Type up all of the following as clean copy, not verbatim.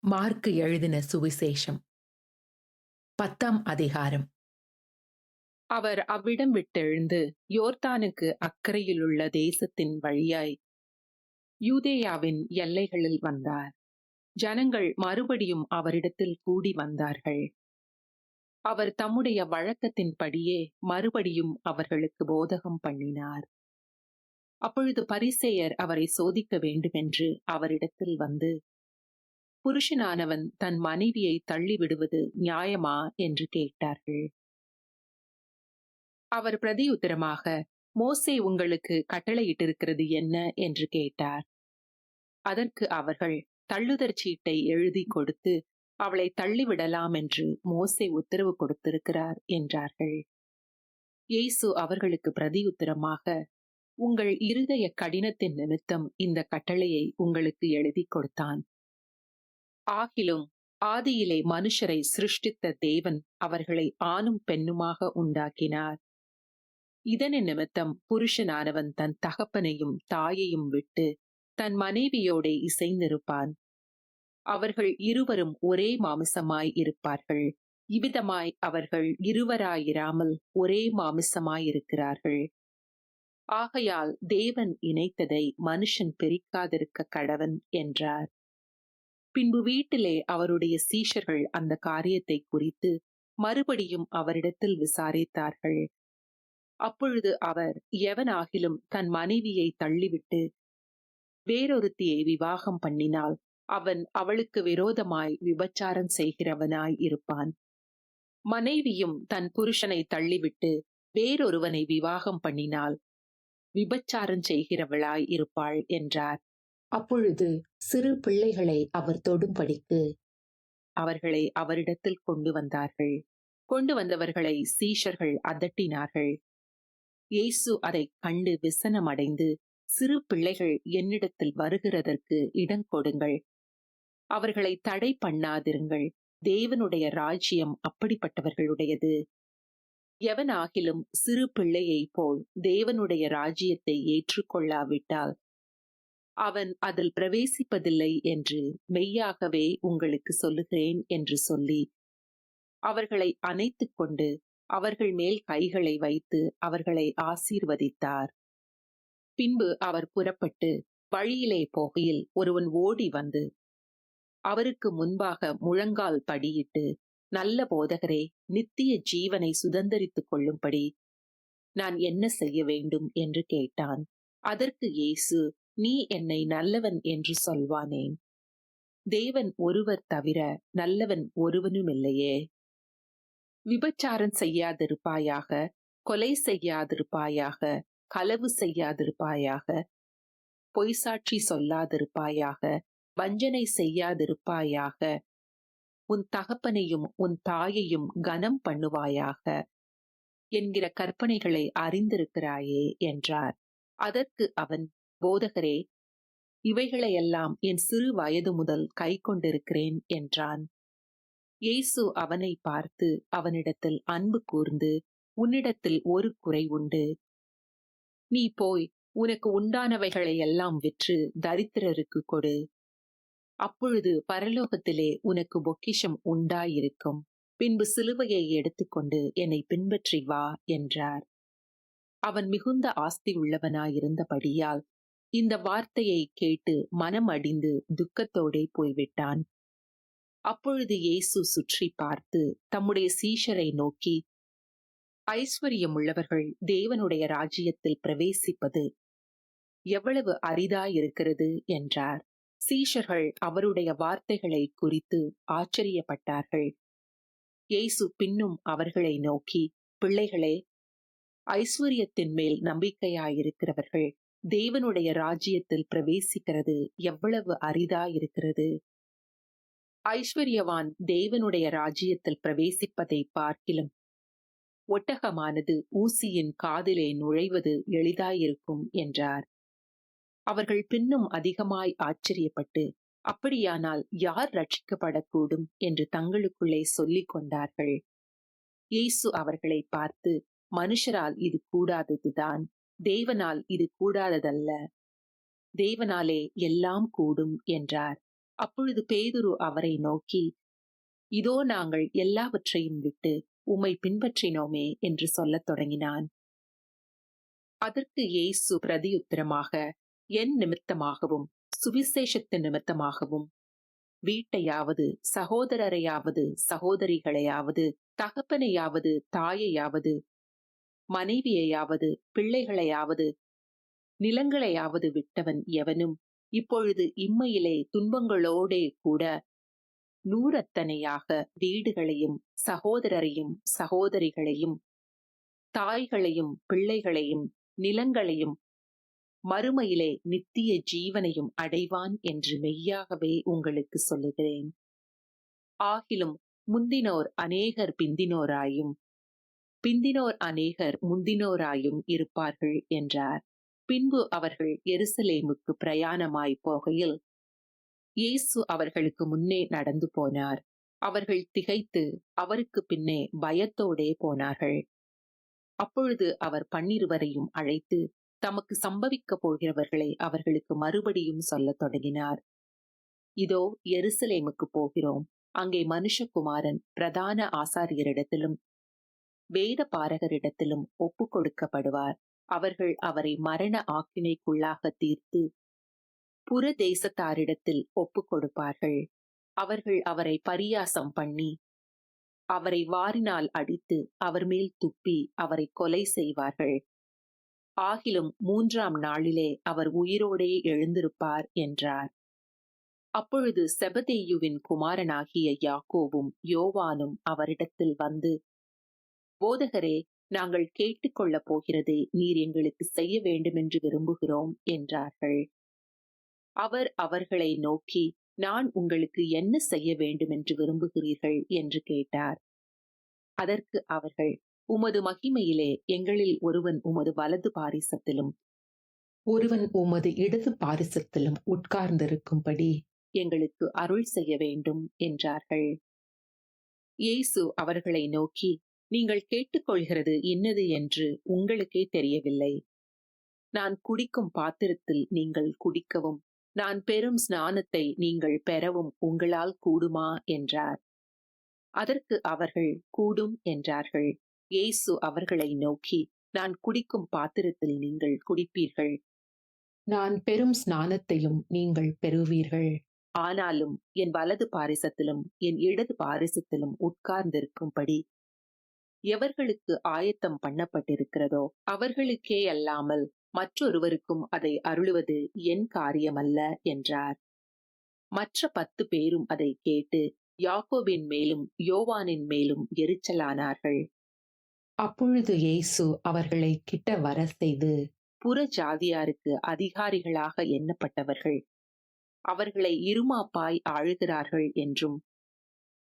Mark எழுதின சுவிசேஷம் 10ஆம் அதிகாரம். அவர் அவ்விடம் விட்டெழுந்து யோர்தானுக்கு அக்கரையிலுள்ள தேசத்தின் வழியாய் யூதேயாவின் எல்லைகளில் வந்தார். ஜனங்கள் மறுபடியும் அவரிடத்தில் கூடி வந்தார்கள். அவர் தம்முடைய வழக்கத்தின்படியே மறுபடியும் அவர்களுக்கு போதகம் பண்ணினார். அப்பொழுது பரிசேயர் அவரை சோதிக்க வேண்டுமென்று அவரிடத்தில் வந்து, புருஷனானவன் தன் மனைவியை தள்ளிவிடுவது நியாயமா என்று கேட்டார்கள். அவர் பிரதியுத்தரமாக, மோசே உங்களுக்கு கட்டளையிட்டிருக்கிறது என்ன என்று கேட்டார். அதற்கு அவர்கள், தள்ளுதற் சீட்டை எழுதி கொடுத்து அவளை தள்ளிவிடலாம் என்று மோசே உத்தரவு கொடுத்திருக்கிறார் என்றார்கள். இயேசு அவர்களுக்கு பிரதியுத்தரமாக, உங்கள் இருதய கடினத்தின் நிமித்தம் இந்த கட்டளையை உங்களுக்கு எழுதி கொடுத்தான். ஆகிலும் ஆதியிலே மனுஷரை சிருஷ்டித்த தேவன் அவர்களை ஆணும் பெண்ணுமாக உண்டாக்கினார். இதனின் நிமித்தம் புருஷனானவன் தன் தகப்பனையும் தாயையும் விட்டு தன் மனைவியோடே இசைந்திருப்பான். அவர்கள் இருவரும் ஒரே மாமிசமாய் இருப்பார்கள். இவ்விதமாய் அவர்கள் இருவராயிராமல் ஒரே மாமிசமாயிருக்கிறார்கள். ஆகையால் தேவன் இணைத்ததை மனுஷன் பிரிக்காதிருக்க கடவன் என்றார். பின்பு வீட்டிலே அவருடைய சீஷர்கள் அந்த காரியத்தை குறித்து மறுபடியும் அவரிடத்தில் விசாரித்தார்கள். அப்பொழுது அவர், எவனாகிலும் தன் மனைவியை தள்ளிவிட்டு வேறொருத்தியை விவாகம் பண்ணினால் அவன் அவளுக்கு விரோதமாய் விபச்சாரம் செய்கிறவனாய் இருப்பான். மனைவியும் தன் புருஷனை தள்ளிவிட்டு வேறொருவனை விவாகம் பண்ணினால் விபச்சாரம் செய்கிறவளாய் இருப்பாள் என்றார். அப்பொழுது சிறு பிள்ளைகளை அவர் தொடும்படிக்கு அவர்களை அவரிடத்தில் கொண்டு வந்தார்கள். கொண்டு வந்தவர்களை சீஷர்கள் அதட்டினார்கள். இயேசு அதைக் கண்டு விசனமடைந்து, சிறு பிள்ளைகள் என்னிடத்தில் வருகிறதற்கு இடங் கொடுங்கள், அவர்களை தடை பண்ணாதிருங்கள், தேவனுடைய ராஜ்யம் அப்படிப்பட்டவர்களுடையது. எவனாகிலும் சிறு பிள்ளையைப் போல் தேவனுடைய ராஜ்யத்தை ஏற்றுக்கொள்ளாவிட்டால் அவன் அதில் பிரவேசிப்பதில்லை என்று மெய்யாகவே உங்களுக்கு சொல்லுகிறேன் என்று சொல்லி அவர்களை அணைத்துக் கொண்டு அவர்கள் மேல் கைகளை வைத்து அவர்களை ஆசீர்வதித்தார். பின்பு அவர் புறப்பட்டு வழியிலே போகையில் ஒருவன் ஓடி வந்து அவருக்கு முன்பாக முழங்கால் படியிட்டு, நல்ல போதகரே, நித்திய ஜீவனை சுதந்தரித்துக் கொள்ளும்படி நான் என்ன செய்ய வேண்டும் என்று கேட்டான். அதற்கு இயேசு, நீ என்னை நல்லவன் என்று சொல்வானேன்? தேவன் ஒருவர் தவிர நல்லவன் ஒருவனுமில்லையே. விபச்சாரம் செய்யாதிருப்பாயாக, கொலை செய்யாதிருப்பாயாக, களவு செய்யாதிருப்பாயாக, பொய்சாட்சி சொல்லாதிருப்பாயாக, வஞ்சனை செய்யாதிருப்பாயாக, உன் தகப்பனையும் உன் தாயையும் கனம் பண்ணுவாயாக என்கிற கற்பனைகளை அறிந்திருக்கிறாயே என்றார். அதற்கு அவன், போதகரே, இவைகளையெல்லாம் என் சிறு வயது முதல் கை கொண்டிருக்கிறேன் என்றான். இயேசு அவனை பார்த்து அவனிடத்தில் அன்பு கூர்ந்து, உன்னிடத்தில் ஒரு குறை உண்டு. நீ போய் உனக்கு உண்டானவைகளையெல்லாம் விற்று தரித்திரருக்கு கொடு. அப்பொழுது பரலோகத்திலே உனக்கு பொக்கிஷம் உண்டாயிருக்கும். பின்பு சிலுவையை எடுத்துக்கொண்டு என்னை பின்பற்றி வா என்றார். அவன் மிகுந்த ஆஸ்தி உள்ளவனாயிருந்தபடியால் இந்த வார்த்தையை கேட்டு மனம் அடிந்து துக்கத்தோடே போய்விட்டான். அப்பொழுது இயேசு சுற்றி பார்த்து தம்முடைய சீஷரை நோக்கி, ஐஸ்வர்யமுள்ளவர்கள் தேவனுடைய ராஜ்யத்தில் பிரவேசிப்பது எவ்வளவு அரிதாயிருக்கிறது என்றார். சீஷர்கள் அவருடைய வார்த்தைகளை குறித்து ஆச்சரியப்பட்டார்கள். இயேசு பின்னும் அவர்களை நோக்கி, பிள்ளைகளே, ஐஸ்வர்யத்தின் மேல் நம்பிக்கையாயிருக்கிறவர்கள் தேவனுடைய ராஜ்யத்தில் பிரவேசிக்கிறது எவ்வளவு அரிதாயிருக்கிறது. ஐஸ்வர்யவான் தேவனுடைய ராஜ்யத்தில் பிரவேசிப்பதை பார்க்கிலும் ஒட்டகமானது ஊசியின் காதிலே நுழைவது எளிதாயிருக்கும் என்றார். அவர்கள் பின்னும் அதிகமாய் ஆச்சரியப்பட்டு, அப்படியானால் யார் ரட்சிக்கப்படக்கூடும் என்று தங்களுக்குள்ளே சொல்லிக் கொண்டார்கள். இயேசு அவர்களை பார்த்து, மனுஷரால் இது கூடாததுதான், தேவனால் இது கூடாததல்ல. தேவனாலே எல்லாம் கூடும் என்றார். அப்பொழுது பேதுரு அவரை நோக்கி, இதோ நாங்கள் எல்லாவற்றையும் விட்டு உம்மை பின்பற்றினோமே என்று சொல்லத் தொடங்கினான். அதற்கு இயேசு பிரதியுத்தரமாக, என் நிமித்தமாகவும் சுவிசேஷத்தின் நிமித்தமாகவும் வீட்டையாவது சகோதரரையாவது சகோதரிகளையாவது தகப்பனையாவது தாயையாவது மனைவியையாவது பிள்ளைகளையாவது நிலங்களையாவது விட்டவன் எவனும் இப்பொழுது இம்மையிலே துன்பங்களோடே கூட நூறத்தனையாக வீடுகளையும் சகோதரரையும் சகோதரிகளையும் தாய்களையும் பிள்ளைகளையும் நிலங்களையும் மறுமையிலே நித்திய ஜீவனையும் அடைவான் என்று மெய்யாகவே உங்களுக்கு சொல்லுகிறேன். ஆகிலும் முந்தினோர் அநேகர் பிந்தினோராயும் பிந்தினோர் அநேகர் முந்தினோராயும் இருப்பார்கள் என்றார். பின்பு அவர்கள் எருசலேமுக்கு பிரயாணமாய் போகையில் இயேசு அவர்களுக்கு முன்னே நடந்து போனார். அவர்கள் திகைத்து அவருக்கு பின்னே பயத்தோடே போனார்கள். அப்பொழுது அவர் 12 அழைத்து தமக்கு சம்பவிக்கப் போகிறவர்களை அவர்களுக்கு மறுபடியும் சொல்லத் தொடங்கினார். இதோ எருசலேமுக்கு போகிறோம். அங்கே மனுஷகுமாரன் பிரதான ஆசாரியரிடத்திலும் வேத பாரகரிடத்திலும் ஒப்புக் கொடுக்கப்படுவார். அவர்கள் அவரை மரண ஆக்கினைக்குள்ளாக தீர்த்து புற தேசத்தாரிடத்தில் ஒப்புக் கொடுப்பார்கள். அவர்கள் அவரை பரியாசம் பண்ணி அவரை வாரினால் அடித்து அவர் மேல் துப்பி அவரை கொலை செய்வார்கள். ஆகிலும் 3ஆம் நாளிலே அவர் உயிரோடே எழுந்திருப்பார் என்றார். அப்பொழுது செபதேயுவின் குமாரனாகிய யாக்கோபும் யோவானும் அவரிடத்தில் வந்து, போதகரே, நாங்கள் கேட்டுக்கொள்ளப் போகிறதை நீர் எங்களுக்கு செய்ய வேண்டுமென்று விரும்புகிறோம் என்றார்கள். அவர் அவர்களை நோக்கி, நான் உங்களுக்கு என்ன செய்ய வேண்டுமென்று விரும்புகிறீர்கள் என்று கேட்டார். அதற்கு அவர்கள், உமது மகிமையிலே எங்களில் ஒருவன் உமது வலது பாரிசத்திலும் ஒருவன் உமது இடது பாரிசத்திலும் உட்கார்ந்திருக்கும்படி எங்களுக்கு அருள் செய்ய வேண்டும் என்றார்கள். இயேசு அவர்களை நோக்கி, நீங்கள் கேட்டுக்கொள்கிறது இன்னது என்று உங்களுக்கே தெரியவில்லை. நான் குடிக்கும் பாத்திரத்தில் நீங்கள் குடிக்கவும் நான் பெறும் ஸ்நானத்தை நீங்கள் பெறவும் உங்களால் கூடுமா என்றார். அதற்கு அவர்கள் கூடும் என்றார்கள். இயேசு அவர்களை நோக்கி, நான் குடிக்கும் பாத்திரத்தில் நீங்கள் குடிப்பீர்கள், நான் பெறும் ஸ்நானத்தையும் நீங்கள் பெறுவீர்கள். ஆனாலும் என் வலது பாரிசத்திலும் என் இடது பாரிசத்திலும் உட்கார்ந்திருக்கும்படி எவர்களுக்கு ஆயத்தம் பண்ணப்பட்டிருக்கிறதோ அவர்களுக்கே அல்லாமல் மற்றொருவருக்கும் அதை அருளுவது என் காரியமல்ல என்றார். மற்ற 10 பேரும் அதை கேட்டு யாக்கோபின் மேலும் யோவானின் மேலும் எரிச்சலானார்கள். அப்பொழுது இயேசு அவர்களை கிட்ட வர செய்து, புற ஜாதியாருக்கு அதிகாரிகளாக எண்ணப்பட்டவர்கள் அவர்களை இருமாப்பாய் ஆளுகிறார்கள் என்றும்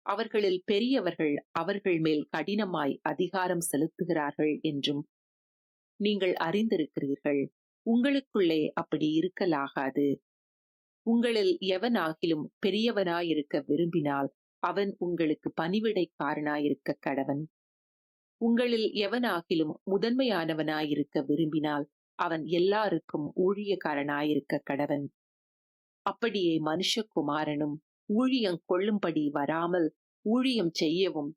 அவர்களில் பெரியவர்கள் அவர்கள் மேல் கடினமாய் அதிகாரம் செலுத்துகிறார்கள் என்றும் நீங்கள் அறிந்திருக்கிறீர்கள். உங்களுக்குள்ளே அப்படி இருக்கலாகாது. உங்களில் எவனாகிலும் பெரியவனாயிருக்க விரும்பினால் அவன் உங்களுக்கு பணிவிடைக்காரனாயிருக்க கடவன். உங்களில் எவனாகிலும் முதன்மையானவனாயிருக்க விரும்பினால் அவன் எல்லாருக்கும் ஊழியக்காரனாயிருக்க கடவன். அப்படியே மனுஷகுமாரனும் ஊழியம் கொள்ளும்படி வராமல் ஊழியம் செய்யவும்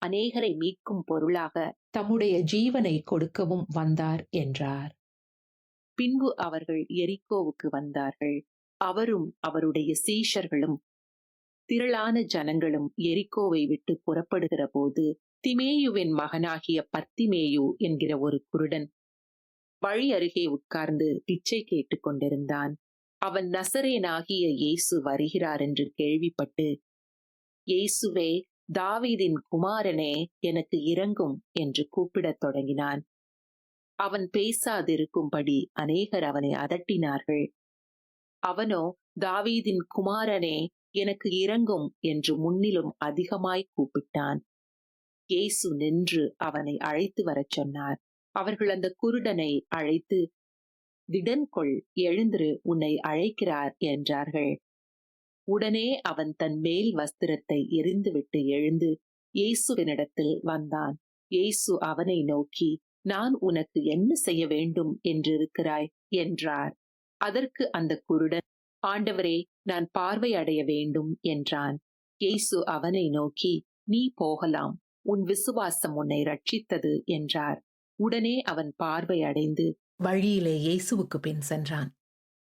அநேகரை மீட்கும் பொருளாக தம்முடைய ஜீவனை கொடுக்கவும் வந்தார் என்றார். பின்பு அவர்கள் எரிகோவுக்கு வந்தார்கள். அவரும் அவருடைய சீஷர்களும் திரளான ஜனங்களும் எரிகோவை விட்டு புறப்படுகிற போது திமேயுவின் மகனாகிய பர்த்திமேயு என்கிற ஒரு குருடன் வழி அருகே உட்கார்ந்து பிச்சை கேட்டுக் கொண்டிருந்தான். அவன் நசரேனாகிய இயேசு வருகிறார் என்று கேள்விப்பட்டு, இயேசுவே, தாவீதின் குமாரனே, எனக்கு இரங்கும் என்று கூப்பிடத் தொடங்கினான். அவன் பேசாதிருக்கும்படி அநேகர் அவனை அதட்டினார்கள். அவனோ, தாவீதின் குமாரனே, எனக்கு இரங்கும் என்று முன்னிலும் அதிகமாய் கூப்பிட்டான். இயேசு நின்று அவனை அழைத்து வரச் சொன்னார். அவர்கள் அந்த குருடனை அழைத்து, திடன் கொள், எழுந்திரு, உன்னை அழைக்கிறார் என்றார்கள். உடனே அவன் தன் மேல் வஸ்திரத்தை எறிந்துவிட்டு எழுந்து இயேசுவினிடத்தில் வந்தான். இயேசு அவனை நோக்கி, நான் உனக்கு என்ன செய்ய வேண்டும் என்றிருக்கிறாய் என்றார். அதற்கு அந்த குருடன், ஆண்டவரே, நான் பார்வை அடைய வேண்டும் என்றான். இயேசு அவனை நோக்கி, நீ போகலாம், உன் விசுவாசம் உன்னை ரட்சித்தது என்றார். உடனே அவன் பார்வை அடைந்து வழியிலே இயேசுவுக்கு பின் சென்றான்.